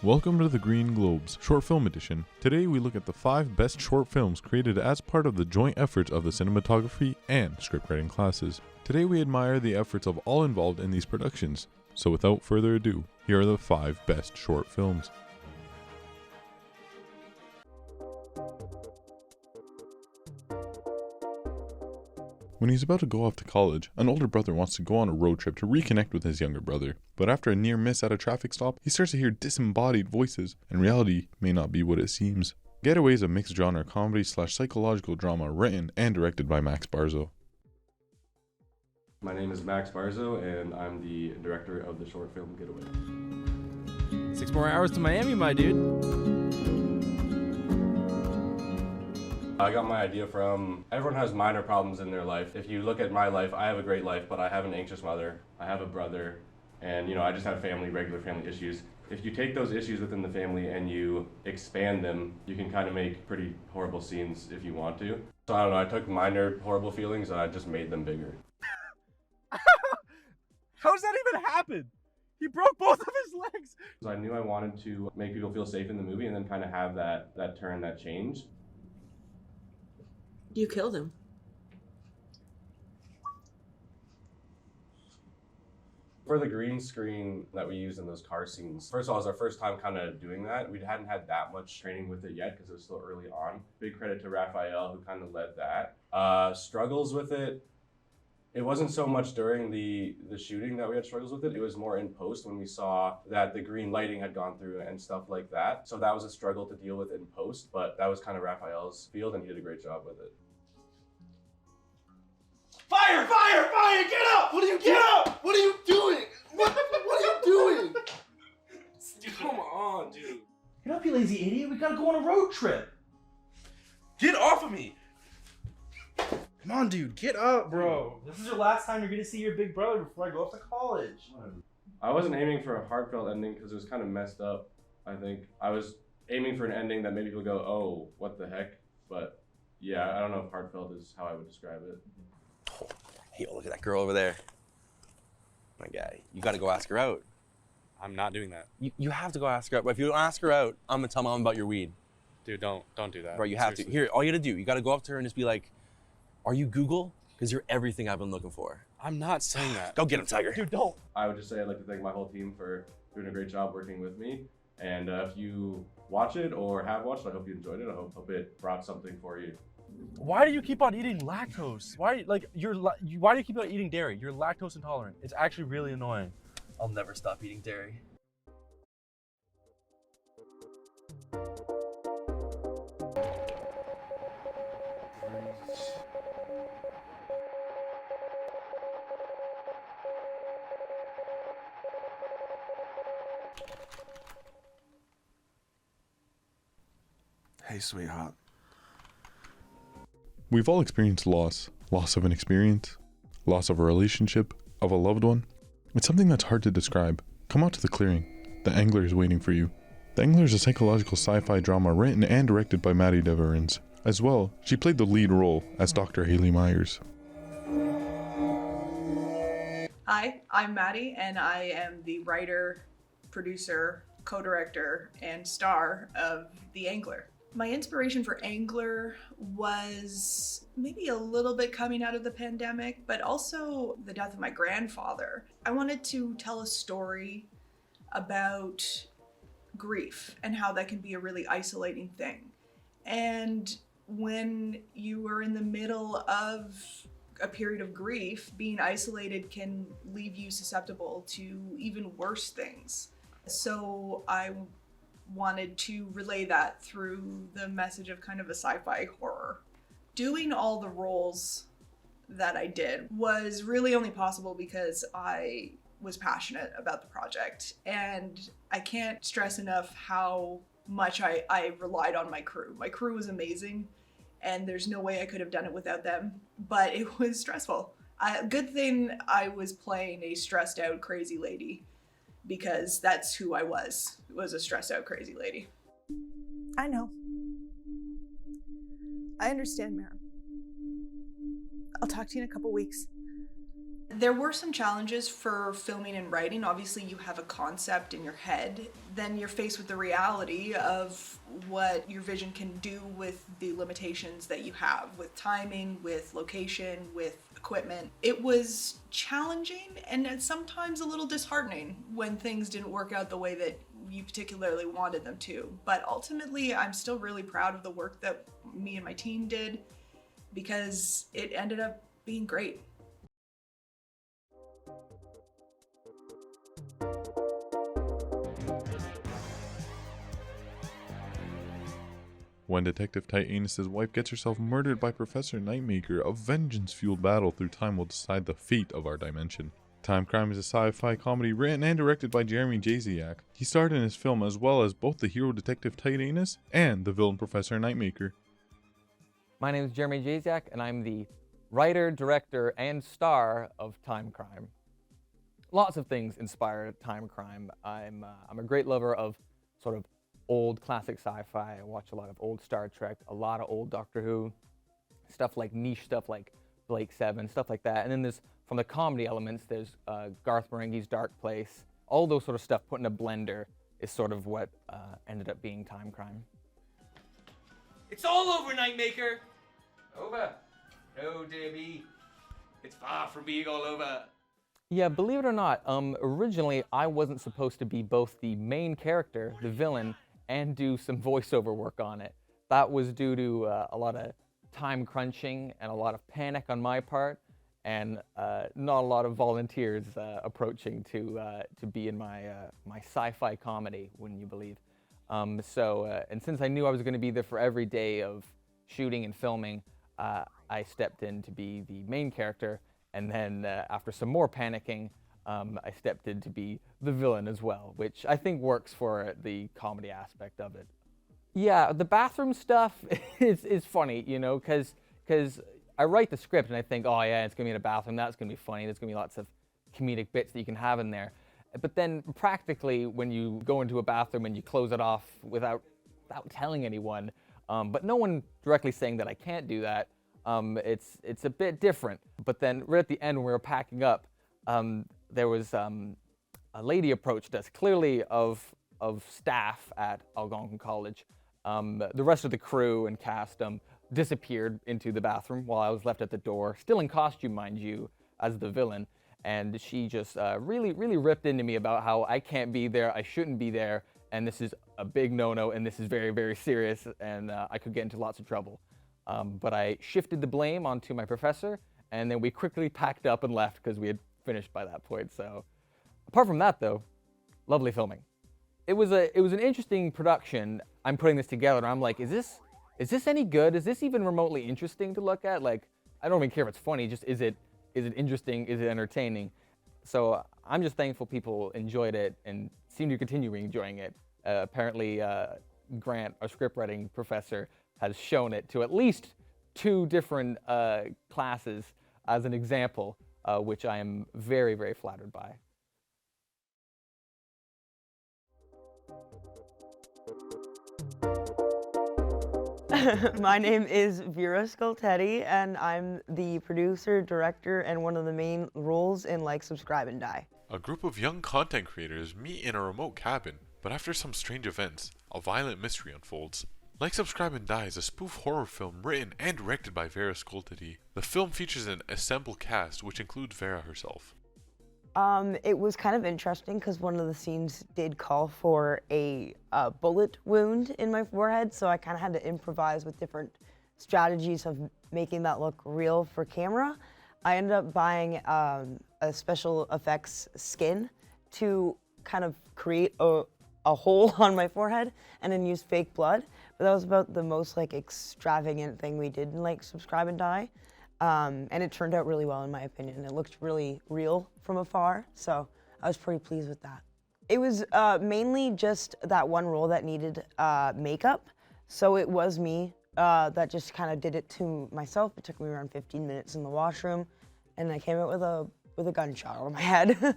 Welcome to the Green Globes Short Film Edition. Today we look at the 5 best short films created as part of the joint efforts of the cinematography and scriptwriting classes. Today we admire the efforts of all involved in these productions. So without further ado, here are the 5 best short films. When he's about to go off to college, an older brother wants to go on a road trip to reconnect with his younger brother. But after a near miss at a traffic stop, he starts to hear disembodied voices, and reality may not be what it seems. Getaway is a mixed genre comedy / psychological drama written and directed by Max Barzo. My name is Max Barzo, and I'm the director of the short film Getaway. 6 more hours to Miami, my dude. I got my idea from, everyone has minor problems in their life. If you look at my life, I have a great life, but I have an anxious mother, I have a brother, and I just have regular family issues. If you take those issues within the family and you expand them, you can kind of make pretty horrible scenes if you want to. So I don't know, I took minor horrible feelings and I just made them bigger. How does that even happen? He broke both of his legs. So I knew I wanted to make people feel safe in the movie and then kind of have that turn, that change. You killed him. For the green screen that we used in those car scenes, first of all, it was our first time kind of doing that. We hadn't had that much training with it yet because it was still early on. Big credit to Raphael, who kind of led that. Struggles with it. It wasn't so much during the shooting that we had struggles with it. It was more in post when we saw that the green lighting had gone through and stuff like that. So that was a struggle to deal with in post, but that was kind of Raphael's field and he did a great job with it. Fire! Fire! Fire! Get up! What are you get up? What are you doing? What are you doing? Dude, come on, dude. Get up, you lazy idiot. We gotta go on a road trip. Get off of me. Come on, dude. Get up, bro. This is your last time you're gonna see your big brother before I go off to college. I wasn't aiming for a heartfelt ending because it was kind of messed up, I think. I was aiming for an ending that maybe people go, oh, what the heck? But yeah, I don't know if heartfelt is how I would describe it. Hey, look at that girl over there. My guy, you gotta go ask her out. I'm not doing that. You have to go ask her out. But if you don't ask her out, I'm gonna tell mom about your weed. Dude, don't do that. Bro, you have Seriously. to. Here, all you gotta do, you gotta go up to her and just be like, are you Google? Because you're everything I've been looking for. I'm not saying that. Go get him, Tiger. Dude, don't. I would just say I'd like to thank my whole team for doing a great job working with me. And if you watch it or have watched it, I hope you enjoyed it. I hope it brought something for you. Why do you keep on eating lactose? Why do you keep on eating dairy? You're lactose intolerant. It's actually really annoying. I'll never stop eating dairy. Hey, sweetheart. We've all experienced loss of an experience, loss of a relationship, of a loved one. It's something that's hard to describe. Come out to the clearing. The Angler is waiting for you. The Angler is a psychological sci-fi drama written and directed by Maddie Deverens. As well, she played the lead role as Dr. Haley Myers. Hi, I'm Maddie, and I am the writer, producer, co-director, and star of The Angler. My inspiration for Angler was maybe a little bit coming out of the pandemic, but also the death of my grandfather. I wanted to tell a story about grief and how that can be a really isolating thing. And when you are in the middle of a period of grief, being isolated can leave you susceptible to even worse things. So I wanted to relay that through the message of kind of a sci-fi horror. Doing all the roles that I did was really only possible because I was passionate about the project, and I can't stress enough how much I relied on my crew. My crew was amazing, and there's no way I could have done it without them, but it was stressful. Good thing I was playing a stressed out crazy lady, because that's who I was a stressed out crazy lady. I know. I understand, Mary. I'll talk to you in a couple weeks. There were some challenges for filming and writing. Obviously, you have a concept in your head, then you're faced with the reality of what your vision can do with the limitations that you have, with timing, with location, with equipment. It was challenging and sometimes a little disheartening when things didn't work out the way that you particularly wanted them to. But ultimately, I'm still really proud of the work that me and my team did because it ended up being great. When Detective Titanus' wife gets herself murdered by Professor Nightmaker, a vengeance-fueled battle through time will decide the fate of our dimension. Time Crime is a sci-fi comedy written and directed by Jeremy Jasiak. He starred in his film as well as both the hero Detective Titanus and the villain Professor Nightmaker. My name is Jeremy Jasiak, and I'm the writer, director, and star of Time Crime. Lots of things inspired Time Crime. I'm a great lover of sort of old classic sci-fi. I watch a lot of old Star Trek, a lot of old Doctor Who, stuff like niche stuff like Blake Seven, stuff like that. And then there's, from the comedy elements, there's Garth Marenghi's Dark Place. All those sort of stuff put in a blender is sort of what ended up being Time Crime. It's all over, Nightmaker! Over. No, Debbie. It's far from being all over. Yeah, believe it or not, originally I wasn't supposed to be both the main character, the villain, and do some voiceover work on it. That was due to a lot of time crunching and a lot of panic on my part, and not a lot of volunteers approaching to be in my my sci-fi comedy, wouldn't you believe? And since I knew I was going to be there for every day of shooting and filming, I stepped in to be the main character, and then after some more panicking, I stepped in to be the villain as well, which I think works for the comedy aspect of it. Yeah, the bathroom stuff is funny, you know, because I write the script and I think, oh yeah, it's gonna be in a bathroom, that's gonna be funny, there's gonna be lots of comedic bits that you can have in there. But then practically when you go into a bathroom and you close it off without telling anyone, but no one directly saying that I can't do that, it's a bit different. But then right at the end when we were packing up, there was a lady approached us, clearly of staff at Algonquin College. The rest of the crew and cast disappeared into the bathroom while I was left at the door, still in costume, mind you, as the villain. And she just really ripped into me about how I can't be there, I shouldn't be there, and this is a big no-no, and this is very, very serious, and I could get into lots of trouble. But I shifted the blame onto my professor, and then we quickly packed up and left because we had finished by that point. So apart from that though, lovely filming. It was an interesting production. I'm putting this together and I'm like, is this any good? Is this even remotely interesting to look at? Like, I don't even care if it's funny, just is it interesting? Is it entertaining? So I'm just thankful people enjoyed it and seem to continue enjoying it. Apparently Grant, our scriptwriting professor, has shown it to at least 2 different classes as an example, which I am very, very flattered by. My name is Vera Scoltetti, and I'm the producer, director, and one of the main roles in Like, Subscribe, and Die. A group of young content creators meet in a remote cabin, but after some strange events, a violent mystery unfolds. Like, Subscribe, and Die is a spoof horror film written and directed by Vera Scoltetti. The film features an assembled cast, which includes Vera herself. It was kind of interesting because one of the scenes did call for a bullet wound in my forehead, so I kind of had to improvise with different strategies of making that look real for camera. I ended up buying a special effects skin to kind of create a hole on my forehead and then use fake blood. But that was about the most like extravagant thing we did in Like, Subscribe, and Die. And it turned out really well in my opinion. It looked really real from afar, so I was pretty pleased with that. It was mainly just that one role that needed makeup, so it was me that just kind of did it to myself. It took me around 15 minutes in the washroom, and I came out with a gunshot over my head.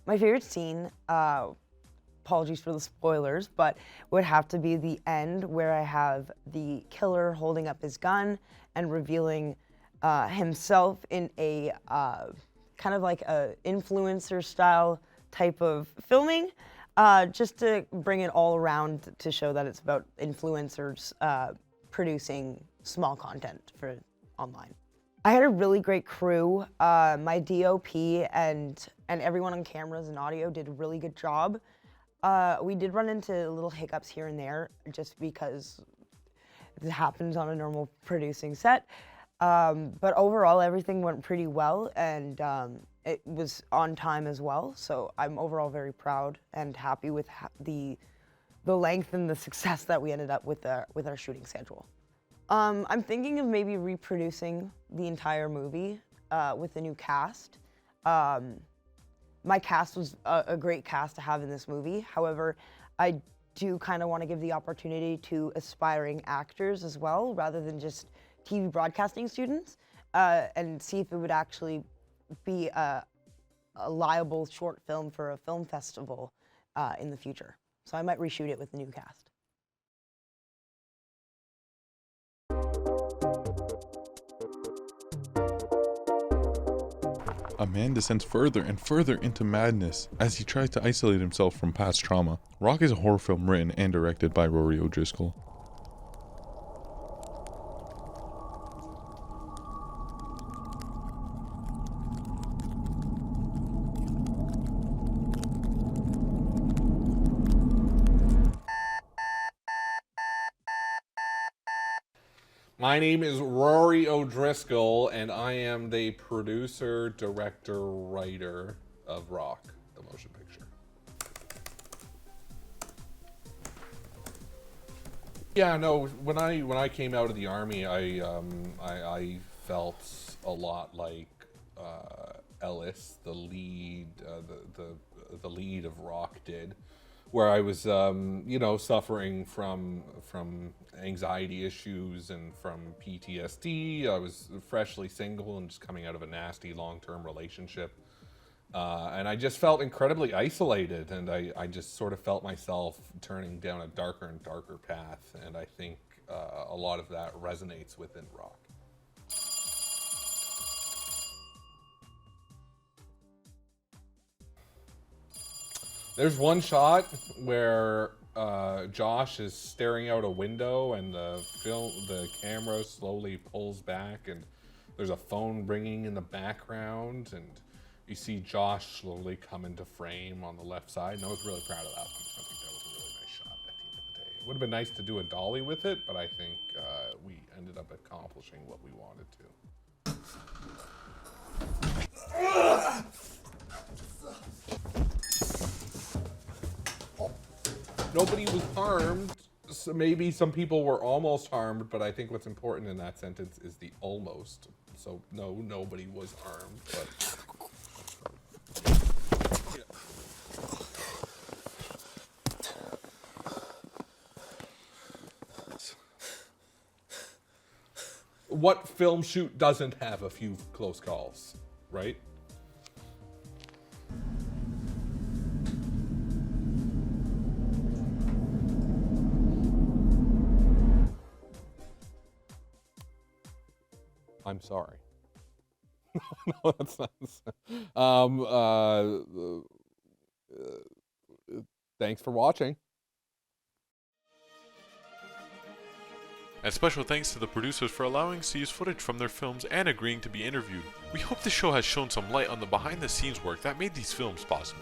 My favorite scene, apologies for the spoilers, but would have to be the end where I have the killer holding up his gun and revealing himself in a kind of like a influencer style type of filming, just to bring it all around to show that it's about influencers producing small content for online. I had a really great crew. My DOP and everyone on cameras and audio did a really good job. We did run into little hiccups here and there just because it happens on a normal producing set. But overall, everything went pretty well, and it was on time as well. So I'm overall very proud and happy with the length and the success that we ended up with our shooting schedule. I'm thinking of maybe reproducing the entire movie with a new cast. My cast was a great cast to have in this movie. However, I do kind of want to give the opportunity to aspiring actors as well, rather than just TV broadcasting students, and see if it would actually be a liable short film for a film festival in the future. So I might reshoot it with the new cast. A man descends further and further into madness as he tries to isolate himself from past trauma. Rock is a horror film written and directed by Rory O'Driscoll. My name is Rory O'Driscoll, and I am the producer, director, writer of Rock, the motion picture. Yeah, no. When I came out of the army, I felt a lot like Ellis, the lead, the lead of Rock did, where I was, suffering from anxiety issues and from PTSD. I was freshly single and just coming out of a nasty long-term relationship. And I just felt incredibly isolated, and I just sort of felt myself turning down a darker and darker path. And I think a lot of that resonates within Rock. There's one shot where Josh is staring out a window, and the camera slowly pulls back, and there's a phone ringing in the background, and you see Josh slowly come into frame on the left side. And I was really proud of that one. I think that was a really nice shot at the end of the day. It would have been nice to do a dolly with it, but I think we ended up accomplishing what we wanted to. Nobody was harmed. So maybe some people were almost harmed, but I think what's important in that sentence is the almost. So no, nobody was harmed, but... What film shoot doesn't have a few close calls, right? I'm sorry. No, that's not. Thanks for watching. And special thanks to the producers for allowing us to use footage from their films and agreeing to be interviewed. We hope the show has shown some light on the behind-the-scenes work that made these films possible.